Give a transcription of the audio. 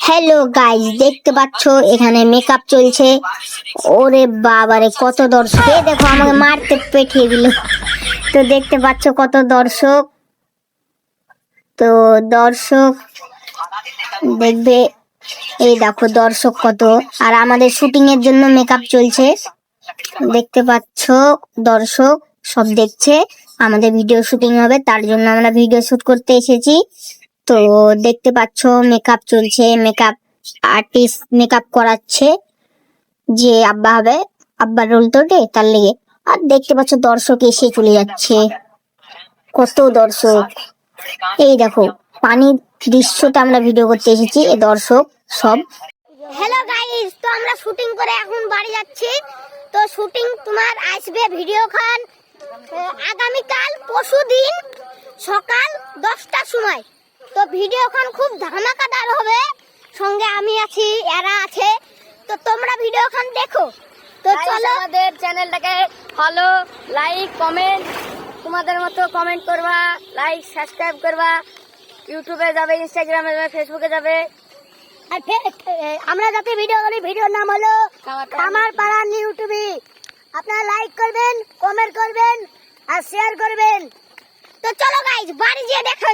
Hello guys, দেখতে পাচ্ছ এখানে মেকআপ চলছে। ওরে বাবারে কত দর্শক! এই দেখো আমাকে মারতে পেঠিয়ে দিল। তো দেখতে পাচ্ছ কত দর্শক। তো দর্শক দেখবে, এই দেখো দর্শক কত। আর আমাদের শুটিং এর জন্য মেকআপ চলছে, দেখতে পাচ্ছ দর্শক সব দেখছে। আমাদের ভিডিও শুটিং হবে, তার জন্য আমরা ভিডিও শুট করতে এসেছি। তো দেখতে পাচ্ছ মেকআপ চলছে, মেকআপ আর্টিস্ট মেকআপ করাচ্ছে। যে আব্বা হবে, আব্বার রোল তো তার লেগে। আর দেখতে পাচ্ছ দর্শক এসে চলে যাচ্ছে, কত দর্শক। এই দেখো পানির দৃশ্যটা আমরা ভিডিও করতে এসেছি, এই দর্শক সব। হ্যালো গাইস, তো আমরা শুটিং করে এখন বাড়ি যাচ্ছি। তো শুটিং তোমার আসবে ভিডিও খান আগামীকাল পরশুদিন সকাল 10টার সময়। তো ভিডিও খান খুব ধামাকাদার হবে, সঙ্গে আমি আছি, এরা আছে। তো তোমরা ভিডিও খান দেখো। তো চলো আমাদের চ্যানেলটাকে ফলো, লাইক, কমেন্ট, তোমাদের মতো কমেন্ট করবা, লাইক, সাবস্ক্রাইব করবা। ইউটিউবে যাবে, ইনস্টাগ্রামে যাবে, ফেসবুকে যাবে। আর আমরা যাতে ভিডিও করি, ভিডিওর নাম হলো আমার পাড়া ইউটিউবে। আপনারা লাইক করবেন, কমেন্ট করবেন আর শেয়ার করবেন। তো চলো গাইজ, বাড়ি গিয়ে দেখা।